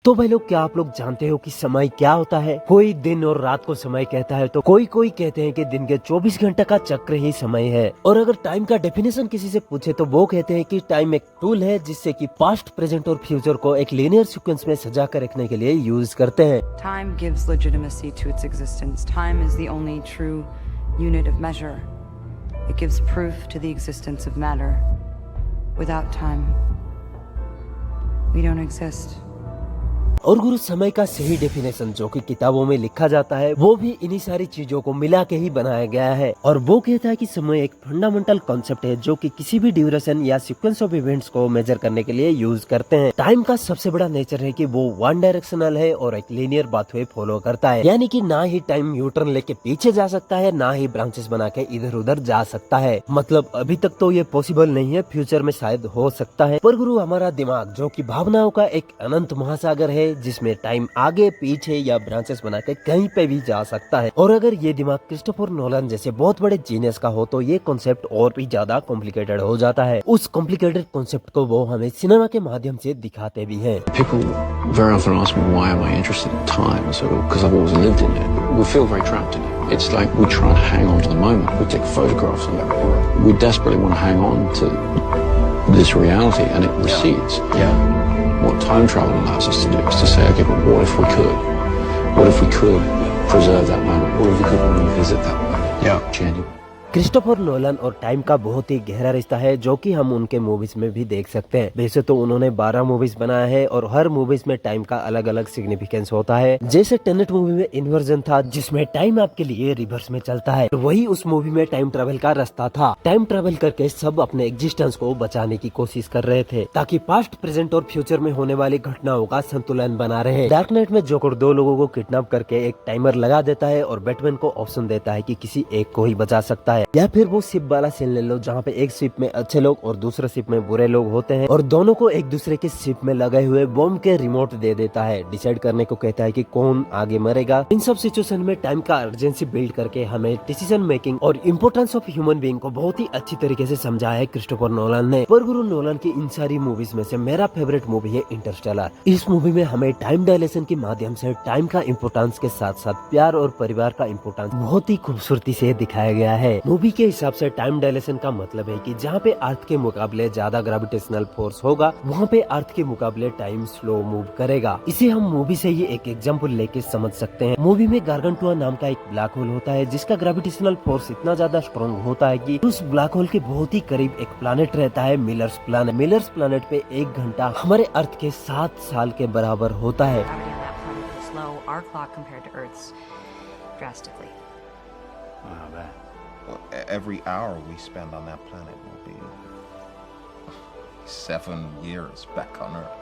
तो भाई लोग, क्या आप लोग जानते हो कि समय क्या होता है? कोई दिन और रात को समय कहता है तो कोई कहते हैं कि दिन के 24 घंटे का चक्र ही समय है। और अगर टाइम का डेफिनेशन किसी से पूछे तो वो कहते हैं कि टाइम एक टूल है जिससे कि पास्ट, प्रेजेंट और फ्यूचर को एक लीनियर सीक्वेंस में सजा कर रखने के लिए यूज करते हैं। Time gives legitimacy to its existence. Time is the only true unit of measure. It gives proof to the existence of matter. Without time, we don't exist. और गुरु, समय का सही डेफिनेशन जो कि किताबों में लिखा जाता है वो भी इन्हीं सारी चीजों को मिला के ही बनाया गया है। और वो कहता है कि समय एक फंडामेंटल कॉन्सेप्ट है जो कि किसी भी ड्यूरेशन या सीक्वेंस ऑफ इवेंट्स को मेजर करने के लिए यूज करते हैं। टाइम का सबसे बड़ा नेचर है कि वो वन डायरेक्शनल है और एक लीनियर पाथवे फॉलो करता है, यानी कि ना ही टाइम न्यूट्रन लेके पीछे जा सकता है, ना ही ब्रांचेस बना के इधर उधर जा सकता है। मतलब अभी तक तो ये पॉसिबल नहीं है, फ्यूचर में शायद हो सकता है। पर गुरु, हमारा दिमाग जो कि भावनाओं का एक अनंत महासागर है जिसमें टाइम आगे पीछे या ब्रांचेस बना के कहीं पे भी जा सकता है। और अगर ये दिमाग क्रिस्टोफर नोलन जैसे बहुत बड़े जीनियस का हो तो ये कॉन्सेप्ट और भी ज्यादा कॉम्प्लिकेटेड हो जाता है। उस कॉम्प्लिकेटेड कॉन्सेप्ट को वो हमें सिनेमा के माध्यम से दिखाते भी हैं। People very often ask me why am I interested in time? So because I've always lived in it. We feel very trapped in it. It's like we try and hang on to the moment. We take photographs of it. We desperately want to hang on to this reality and it recedes. Yeah. What time travel allows us to do is to say, okay, but what if we could? What if we could preserve that moment? What if we could revisit that moment? Yeah. Genuine. Christopher Nolan और time का बहुत ही गहरा रिश्ता है जो कि हम उनके मूवीज में भी देख सकते हैं। वैसे तो उन्होंने 12 मूवीज बनाया है और हर मूवीज में टाइम का अलग अलग सिग्निफिकेंस होता है। जैसे टेनेट मूवी में इन्वर्जन था जिसमें टाइम आपके लिए रिवर्स में चलता है, तो वही उस मूवी में टाइम ट्रेवल का रास्ता था। टाइम ट्रेवल करके सब अपने एग्जिस्टेंस को बचाने की कोशिश कर रहे थे ताकि पास्ट, प्रेजेंट और फ्यूचर में होने वाली घटनाओं का संतुलन बना रहे। डार्क नाइट में जोकर 2 लोगों को किडनैप करके एक टाइमर लगा देता है और बैटमैन को ऑप्शन देता है कि किसी एक को ही बचा सकता है। या फिर वो शिप वाला सीन ले लो जहाँ पे एक शिप में अच्छे लोग और दूसरे शिप में बुरे लोग होते हैं और दोनों को एक दूसरे के शिप में लगे हुए बॉम्ब के रिमोट दे देता है। डिसाइड करने को कहता है कि कौन आगे मरेगा। इन सब सिचुएशन में टाइम का अर्जेंसी बिल्ड करके हमें डिसीजन मेकिंग और इम्पोर्टेंस ऑफ ह्यूमन बीइंग को बहुत ही अच्छी तरीके से समझाया है क्रिस्टोफर नोलन ने। पर गुरु, नोलन की इन सारी मूवीज में से मेरा फेवरेट मूवी है इंटरस्टेलर। इस मूवी में हमें टाइम डायलेशन के माध्यम से टाइम का इम्पोर्टेंस के साथ साथ प्यार और परिवार का इम्पोर्टेंस बहुत ही खूबसूरती से दिखाया गया है। मूवी के हिसाब से टाइम डायलेशन का मतलब है कि जहाँ पे अर्थ के मुकाबले ज्यादा ग्रेविटेशनल फोर्स होगा वहाँ पे अर्थ के मुकाबले टाइम स्लो मूव करेगा। इसे हम मूवी से ही एक एग्जांपल लेके समझ सकते हैं। मूवी में गार्गंटुआ नाम का एक ब्लैक होल होता है जिसका ग्रेविटेशनल फोर्स इतना ज्यादा स्ट्रॉन्ग होता है कि उस ब्लैक होल के बहुत ही करीब एक प्लैनेट रहता है, मिलर्स प्लैनेट। मिलर्स प्लैनेट पे 1 घंटा हमारे अर्थ के 7 साल के बराबर होता है। Slow our clock compared to Earth's drastically. Every hour we spend on that planet will be 7 years back on Earth.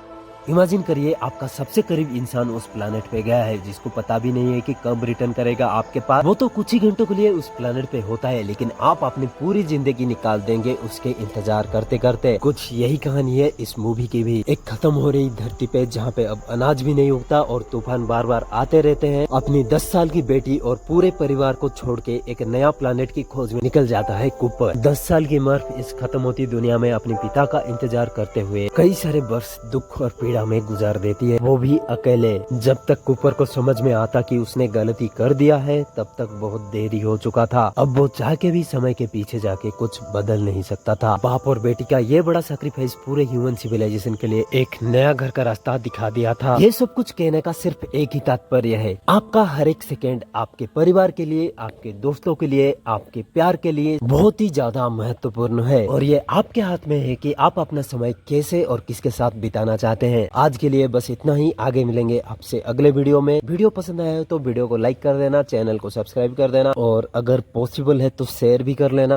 Imagine करिए आपका सबसे करीब इंसान उस प्लैनेट पे गया है जिसको पता भी नहीं है कि कब रिटर्न करेगा आपके पास। वो तो कुछ ही घंटों के लिए उस प्लैनेट पे होता है लेकिन आप अपनी पूरी जिंदगी निकाल देंगे उसके इंतजार करते करते। कुछ यही कहानी है इस मूवी की भी। एक खत्म हो रही धरती पे जहाँ पे अब अनाज भी नहीं उगता और तूफान बार बार आते रहते हैं, अपनी 10 साल की बेटी और पूरे परिवार को छोड़ के एक नया प्लैनेट की खोज में निकल जाता है कूपर। 10 साल की मर्फ इस खत्म होती दुनिया में अपने पिता का इंतजार करते हुए कई सारे वर्ष दुख और पीड़ा में गुजार देती है, वो भी अकेले। जब तक कूपर को समझ में आता कि उसने गलती कर दिया है तब तक बहुत देरी हो चुका था। अब वो चाह के भी समय के पीछे जाके कुछ बदल नहीं सकता था। बाप और बेटी का ये बड़ा सैक्रिफाइस पूरे ह्यूमन सिविलाइजेशन के लिए एक नया घर का रास्ता दिखा दिया था। ये सब कुछ कहने का सिर्फ एक ही तात्पर्य है, आपका हर एक सेकेंड आपके परिवार के लिए, आपके दोस्तों के लिए, आपके प्यार के लिए बहुत ही ज्यादा महत्वपूर्ण है और ये आपके हाथ में है कि आप अपना समय कैसे और किसके साथ बिताना चाहते हैं। आज के लिए बस इतना ही, आगे मिलेंगे आपसे अगले वीडियो में। वीडियो पसंद आया हो तो वीडियो को लाइक कर देना, चैनल को सब्सक्राइब कर देना और अगर पॉसिबल है तो शेयर भी कर लेना।